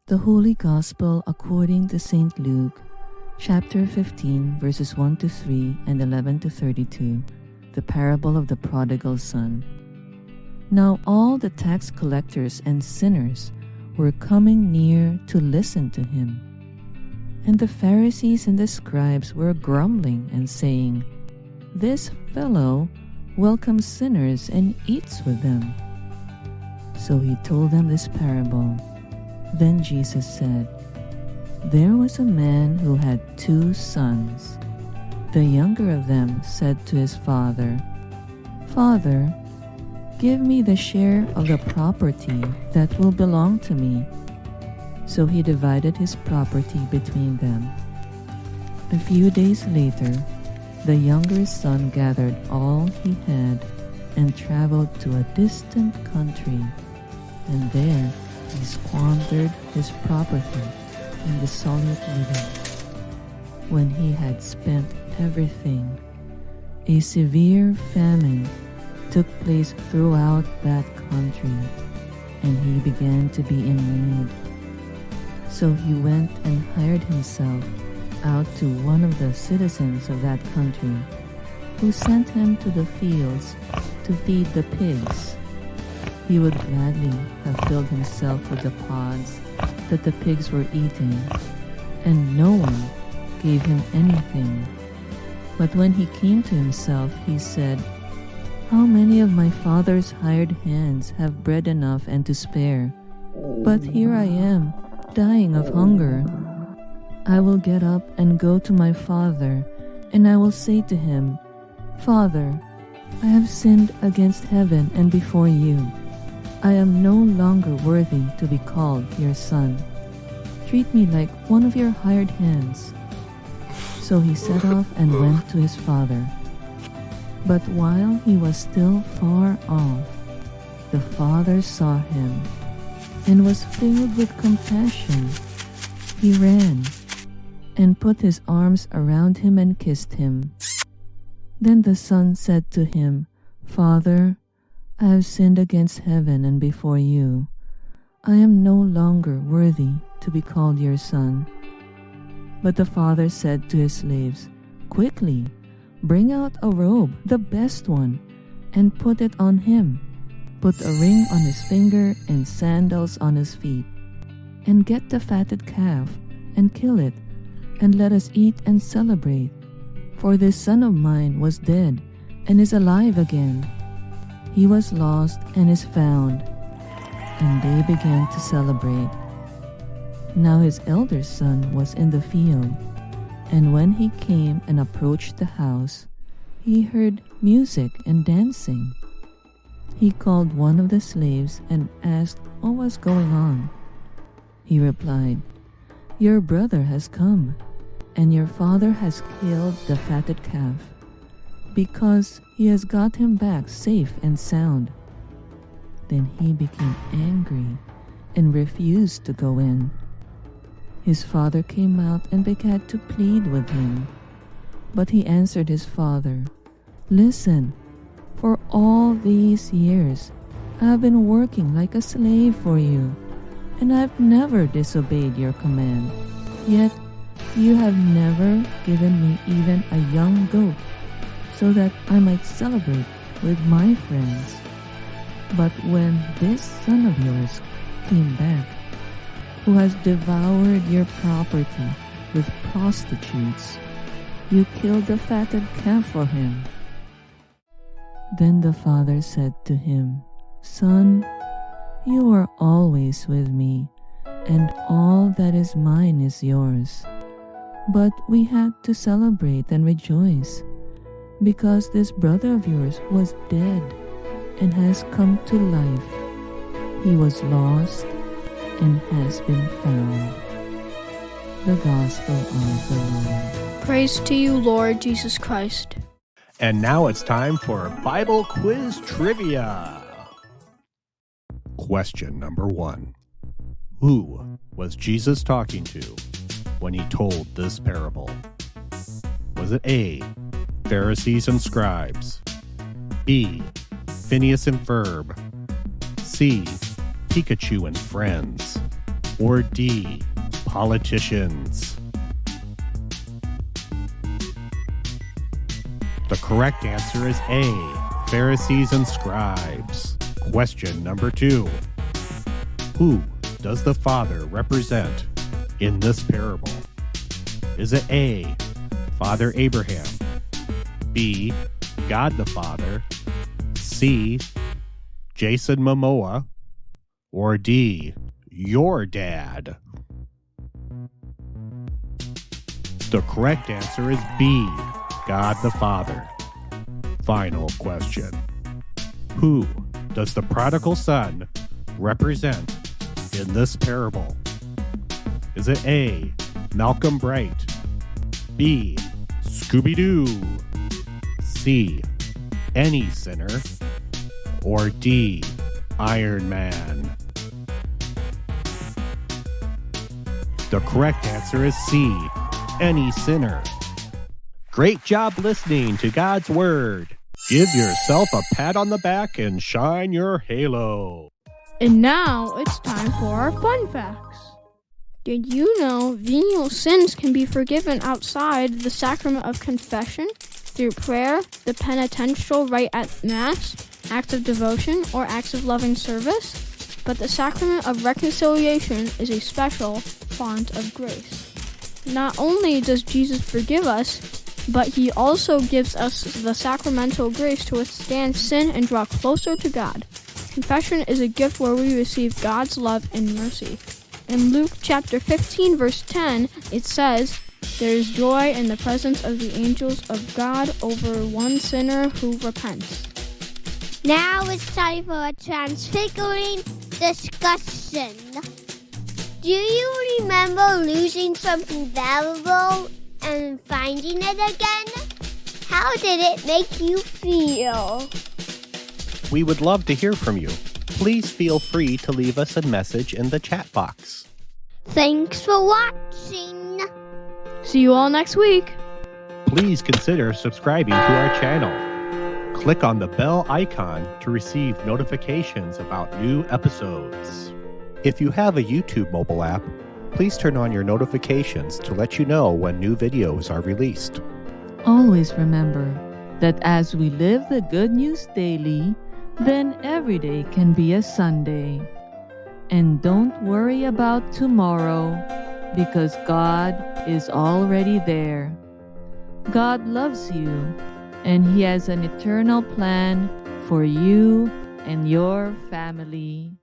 The Holy Gospel according to St. Luke, chapter 15, verses 1 to 3 and 11 to 32, the parable of the prodigal son. Now all the tax collectors and sinners were coming near to listen to him. And the Pharisees and the scribes were grumbling and saying, "This fellow welcomes sinners and eats with them." So he told them this parable. Then Jesus said, "There was a man who had 2 sons. The younger of them said to his father, 'Father, give me the share of the property that will belong to me.' So he divided his property between them. A few days later, the younger son gathered all he had and traveled to a distant country, and there he squandered his property in dissolute living. When he had spent everything, a severe famine took place throughout that country, and he began to be in need. So he went and hired himself out to one of the citizens of that country, who sent him to the fields to feed the pigs. He would gladly have filled himself with the pods that the pigs were eating, and no one gave him anything. But when he came to himself, he said, "How many of my father's hired hands have bread enough and to spare? But here I am, dying of hunger. I will get up and go to my father, and I will say to him, 'Father, I have sinned against heaven and before you. I am no longer worthy to be called your son. Treat me like one of your hired hands.' So he set off and went to his father. But while he was still far off, the father saw him and was filled with compassion. He ran and put his arms around him and kissed him. Then the son said to him, 'Father, I have sinned against heaven and before you. I am no longer worthy to be called your son.' But the father said to his slaves, 'Quickly, bring out a robe, the best one, and put it on him. Put a ring on his finger and sandals on his feet. And get the fatted calf and kill it, and let us eat and celebrate. For this son of mine was dead and is alive again. He was lost and is found.' And they began to celebrate. Now his elder son was in the field, and when he came and approached the house, he heard music and dancing. He called one of the slaves and asked what was going on. He replied, 'Your brother has come, and your father has killed the fatted calf, because he has got him back safe and sound.' Then he became angry and refused to go in. His father came out and began to plead with him. But he answered his father, 'Listen, for all these years I have been working like a slave for you, and I have never disobeyed your command. Yet you have never given me even a young goat, so that I might celebrate with my friends. But when this son of yours came back, who has devoured your property with prostitutes, you killed the fatted calf for him.' Then the father said to him, 'Son, you are always with me, and all that is mine is yours. But we had to celebrate and rejoice, because this brother of yours was dead and has come to life. He was lost and has been found.'" The Gospel of the Lord. Praise to you, Lord Jesus Christ. And now it's time for Bible Quiz Trivia. Question number 1. Who was Jesus talking to when he told this parable? Was it A, Pharisees and scribes, B, Phineas and Ferb, C, Pikachu and friends, or D, politicians? The correct answer is A, Pharisees and scribes. Question number 2. Who does the Father represent in this parable? Is it A, Father Abraham, B, God the Father, C, Jason Momoa, or D, your dad? The correct answer is B, God the Father. Final question. Who does the prodigal son represent in this parable? Is it A, Malcolm Bright, B, Scooby-Doo, C, any sinner, or D, Iron Man? The correct answer is C, any sinner. Great job listening to God's Word. Give yourself a pat on the back and shine your halo. And now it's time for our fun facts. Did you know venial sins can be forgiven outside the sacrament of confession through prayer, the penitential rite at Mass, acts of devotion, or acts of loving service? But the sacrament of reconciliation is a special font of grace. Not only does Jesus forgive us, but he also gives us the sacramental grace to withstand sin and draw closer to God. Confession is a gift where we receive God's love and mercy. In Luke chapter 15, verse 10, it says, "There is joy in the presence of the angels of God over one sinner who repents." Now it's time for a transfiguring discussion. Do you remember losing something valuable and finding it again? How did it make you feel? We would love to hear from you. Please feel free to leave us a message in the chat box. Thanks for watching. See you all next week. Please consider subscribing to our channel. Click on the bell icon to receive notifications about new episodes. If you have a YouTube mobile app, please turn on your notifications to let you know when new videos are released. Always remember that as we live the good news daily, then every day can be a Sunday. And don't worry about tomorrow, because God is already there. God loves you, and He has an eternal plan for you and your family.